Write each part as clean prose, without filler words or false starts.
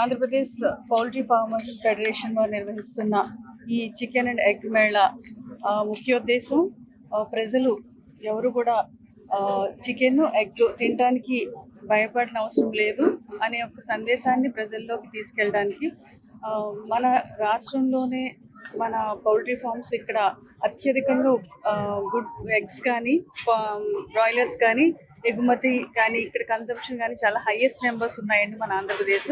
Andhra Pradesh poultry farmers federation వారు నిర్వహిస్తున్న ఈ చికెన్ అండ్ ఎగ్ మేళా ముఖ్యోద్దేశం ప్రజలు ఎవరు కూడా చికెన్ ఎగ్ తినడానికి భయపడిన అవసరం లేదు అనే ఒక సందేశాన్ని ప్రజల్లోకి తీసుకెళ్ళడానికి మన రాష్ట్రంలోనే మన పౌల్ట్రీ ఫార్మ్స్ ఇక్కడ అత్యధికంగా గుడ్ ఎగ్స్ కానీ బ్రాయిలర్స్ కానీ ఎగుమతి కానీ ఇక్కడ కన్సంప్షన్ కానీ చాలా హైయెస్ట్ నెంబర్స్ ఉన్నాయండి మన ఆంధ్రప్రదేశ్.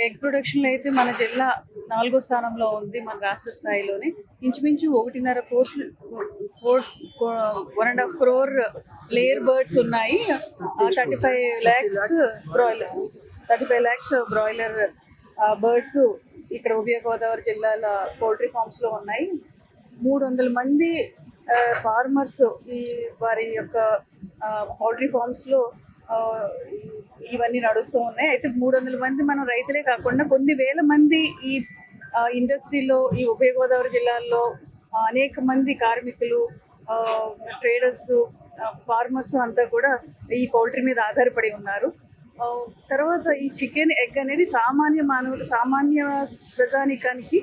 ఎగ్ ప్రొడక్షన్లో అయితే మన జిల్లా 4వ స్థానంలో ఉంది మన రాష్ట్ర స్థాయిలోనే. ఇంచుమించు 1.5 crore లేయర్ బర్డ్స్ ఉన్నాయి. 35 lakhs బ్రాయిలర్ బర్డ్స్ ఇక్కడ ఉభయ గోదావరి జిల్లాల పౌల్ట్రీ ఫార్మ్స్లో ఉన్నాయి. 300 మంది ఫార్మర్స్ ఈ వారి యొక్క పౌల్ట్రీ ఫార్మ్స్లో ఇవన్నీ నడుస్తూ ఉన్నాయి. అయితే 300 మంది మనం రైతులే కాకుండా కొన్ని వేల మంది ఈ ఇండస్ట్రీలో ఈ ఉభయ గోదావరి జిల్లాల్లో అనేక మంది కార్మికులు, ట్రేడర్స్, ఫార్మర్స్ అంతా కూడా ఈ పౌల్ట్రీ మీద ఆధారపడి ఉన్నారు. తర్వాత ఈ చికెన్ ఎగ్ అనేది సామాన్య ప్రజానికానికి,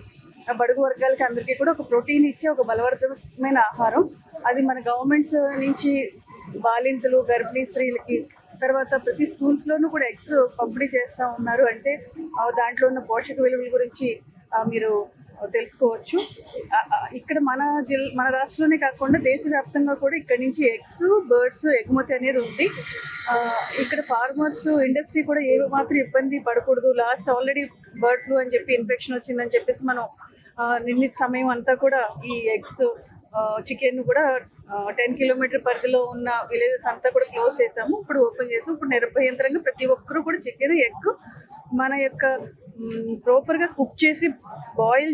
బడుగు వర్గాలకి అందరికీ కూడా ఒక ప్రోటీన్ ఇచ్చే ఒక బలవర్ధకమైన ఆహారం. అది మన గవర్నమెంట్స్ నుంచి బాలింతలు, గర్భిణీ స్త్రీలకి, తర్వాత ప్రతి స్కూల్స్లోనూ కూడా ఎగ్స్ పంపిణీ చేస్తూ ఉన్నారు. అంటే దాంట్లో ఉన్న పోషక విలువల గురించి మీరు తెలుసుకోవచ్చు. ఇక్కడ మన రాష్ట్రంలోనే కాకుండా దేశవ్యాప్తంగా కూడా ఇక్కడి నుంచి ఎగ్స్, బర్డ్స్ ఎగుమతి అనేది ఉంది. ఇక్కడ ఫార్మర్స్ ఇండస్ట్రీ కూడా ఏ మాత్రం ఇబ్బంది పడకూడదు. ఆల్రెడీ బర్డ్ ఫ్లూ అని చెప్పి ఇన్ఫెక్షన్ వచ్చిందని చెప్పేసి మనం నిర్ణీత సమయం అంతా కూడా ఈ ఎగ్స్, చికెన్ కూడా 10 కిలోమీటర్ పరిధిలో ఉన్న విలేజెస్ అంతా కూడా క్లోజ్ చేసాము. ఇప్పుడు ఓపెన్ చేసాము. ఇప్పుడు నిర్భయంతరంగా ప్రతి ఒక్కరూ కూడా చికెన్, ఎగ్ మన యొక్క ప్రాపర్గా కుక్ చేసి బాయిల్